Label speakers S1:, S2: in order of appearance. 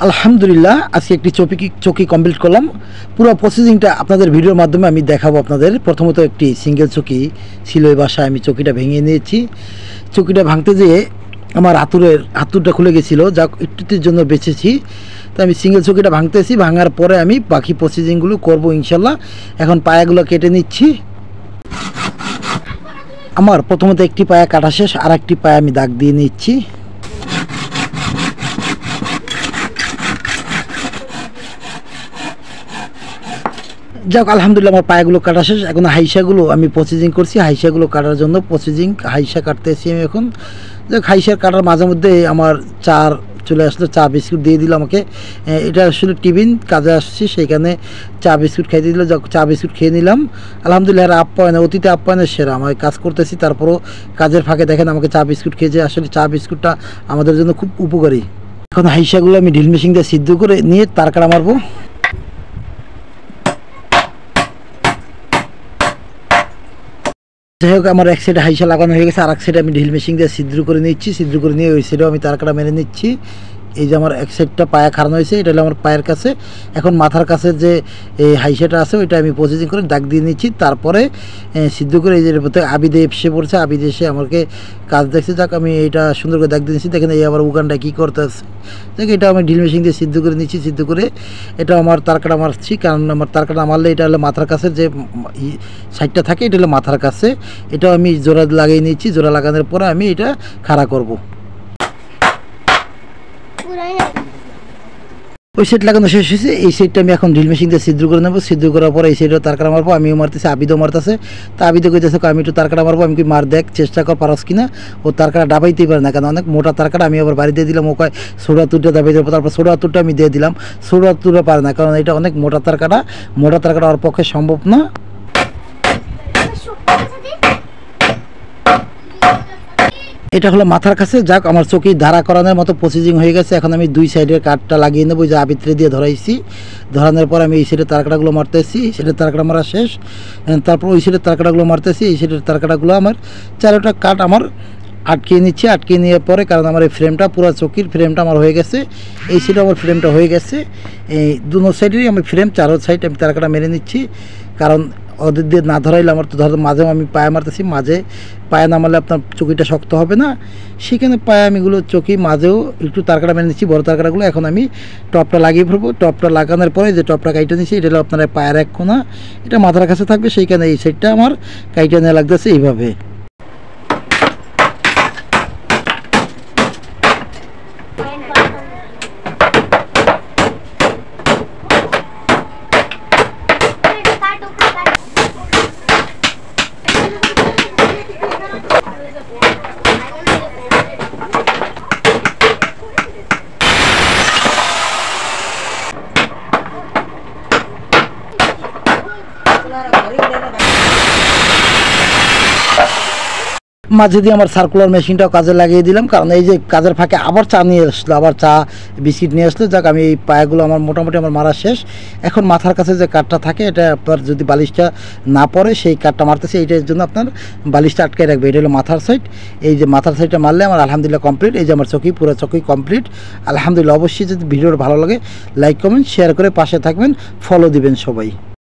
S1: আলহামদুলিল্লাহ আজকে একটি চকি কমপ্লিট করলাম। পুরো প্রসেসিংটা আপনাদের ভিডিওর মাধ্যমে আমি দেখাবো আপনাদের। প্রথমত একটি সিঙ্গেল চকি ছিল এই বাসায়, আমি চকিটা ভেঙে নিয়েছি। চকিটা ভাঙতে যেয়ে আমার হাতুরটা খুলে গেছিলো, যা একটুটির জন্য বেঁচেছি। তো আমি সিঙ্গেল চকিটা ভাঙতেছি, ভাঙার পরে আমি বাকি প্রসেসিংগুলো করবো ইনশাল্লাহ। এখন পায়াগুলো কেটে নিচ্ছি। আমার প্রথমত একটি পায়া কাটা শেষ, আর একটি পায়া আমি দাগ দিয়ে নিচ্ছি। যাক আলহামদুলিল্লাহ আমার পায়াগুলো কাটা শেষ। এখন হাইসাগুলো আমি প্রসেসিং করছি। হাইসাগুলো কাটার জন্য হাইসা কাটতেছি আমি এখন। যাক হাইসা কাটার মাঝে মধ্যে আমার চার চলে আসলো, চা বিস্কুট দিয়ে দিল আমাকে। এটা আসলে টিফিন কাজে আসছি, সেইখানে চা বিস্কুট খাইয়ে দিল। যাক চা বিস্কুট খেয়ে নিলাম। আলহামদুলিল্লাহ আর আপ্যায়ন, অতীতে আপ্যায়নের সেরা। আমি কাজ করতেছি, তারপরও কাজের ফাঁকে দেখেন আমাকে চা বিস্কুট খেয়েছে। আসলে চা বিস্কুটটা আমাদের জন্য খুব উপকারী। এখন হাইসাগুলো আমি ঢিল মেশিন দিয়ে সিদ্ধ করে নিয়ে তার কাটা মারবো। যাই হোক আমার এক সাইডে হাইসা লাগানো হয়ে গেছে, আর এক সাইডে আমি ঢিল মেশিন দিয়ে ছিদ্র করে নিচ্ছি। ছিদ্র করে নিয়ে ওই সাইডেও আমি তার কাটা মেরে নিচ্ছি। এই যে আমার এক সাইডটা পায়া খাড়ানো হয়েছে, এটা হলো আমার পায়ের কাছে। এখন মাথার কাছে যে এই হাইসাটা আছে ওইটা আমি প্রসেসিং করে দাগ দিয়ে নিচ্ছি। তারপরে সিদ্ধ করে এই যে আবিদে এসে পড়ছে, আবিদে এসে আমাকে কাজ দেখছে। যাক আমি এইটা সুন্দর করে দাগ দিয়ে নিচ্ছি। দেখেন এই আবার উগানটা কী করতে আছে। দেখ এটা আমি ঢিল মেশিন দিয়ে সিদ্ধ করে নিচ্ছি। সিদ্ধ করে এটা আমার তার কাটা মারছি, কারণ আমার তার কাটা মারলে এটা হলো মাথার কাছে যে সাইডটা থাকে, এটা হলো মাথার কাছে। এটাও আমি জোড়া লাগিয়ে নিচ্ছি। জোড়া লাগানোর পরে আমি এটা খাড়া করব। ওই সাইড লাগানো শেষ হয়েছে। এই সাইডটা আমি এখন ড্রিল মেশিন দিয়ে ছিদ্র করে নেবো। ছিদ্র করার পরে এই সাইডেও তার কাটা মারবো। আমিও মারতেছি, আবিদও মারতেছে। তা আবিদও কইতেছে আমি একটু তার কাটা মারবো। আমি কি মার দেখ, চেষ্টা কর পারস কিনা। ও তার কাটা ডাবাইতেই পারে না, কারণ অনেক মোটা তার কাটা। আমি আবার বাড়ি দিয়ে দিলাম, ও কয় সোডা তুরটা দাবাই দেবো। তারপর সোডা তুরটা আমি দিয়ে দিলাম। সোডা তুরটা পারে না, কারণ এটা অনেক মোটা তার কাটা। মোটা তার কাটা ওর পক্ষে সম্ভব না। এটা হলো মাথার কাছে। যাক আমার চকি ধারা করানোর মতো প্রসেসিং হয়ে গেছে। এখন আমি দুই সাইডের কাঠটা লাগিয়ে নেবো, যে আবিত্রে দিয়ে ধরাইছি। ধরানোর পর আমি এই সাইডের তারকাটাগুলো মারতেছি। এই সাইডের তারকাটা মারা শেষ। তারপর ওই সাইডের তারকাটাগুলো মারতেছি। এই সাইডের তারকাটাগুলো আমার চারোটা কাঠ আমার আটকিয়ে নিচ্ছি। আটকিয়ে নেওয়ার পরে, কারণ আমার এই ফ্রেমটা পুরো চকির ফ্রেমটা আমার হয়ে গেছে। এই সাইডে আমার ফ্রেমটা হয়ে গেছে। এই দুনো সাইডেরই আমি ফ্রেম, চারো সাইড আমি তারকাটা মেরে নিচ্ছি। কারণ ওদের দিয়ে না ধরাইলে আমার তো ধরো মাঝে আমি পায়ে মারতেছি। মাঝে পায়ে না মারলে আপনার চকিটা শক্ত হবে না। সেখানে পায়ে আমিগুলো চকি মাঝেও একটু তারকাটা মেরে নিচ্ছি, বড় তারকাটাগুলো। এখন আমি টপটা লাগিয়ে ফেলবো। টপটা লাগানোর পরে যে টপটা কাইটে নিচ্ছি, এটা হলো আপনার পায়ের এক কোনা, এটা মাথার কাছে থাকবে। সেইখানে এই সাইডটা আমার কাইটে নেওয়া লাগতেছে এইভাবে। মাঝে দিয়ে আমার সার্কুলার মেশিনটাও কাজে লাগিয়ে দিলাম, কারণ এই যে কাজের ফাঁকে আবার চা নিয়ে আসলো, আবার চা বিস্কিট নিয়ে আসলো। যাক আমি এই পায়াগুলো আমার মোটামুটি আমার মারা শেষ। এখন মাথার কাছে যে কাঠটা থাকে, এটা আপনার যদি বালিশটা না পড়ে সেই কাঠটা মারতেছে, এইটার জন্য আপনার বালিশটা আটকে রাখবে। এটা হলো মাথার সাইড। এই যে মাথার সাইডটা মারলে আমার আলহামদুলিল্লাহ কমপ্লিট। এই যে আমার চকি, পুরো চকি কমপ্লিট আলহামদুলিল্লাহ। অবশ্যই যদি ভিডিওটা ভালো লাগে লাইক কমেন্ট শেয়ার করে পাশে থাকবেন, ফলো দিবেন সবাই।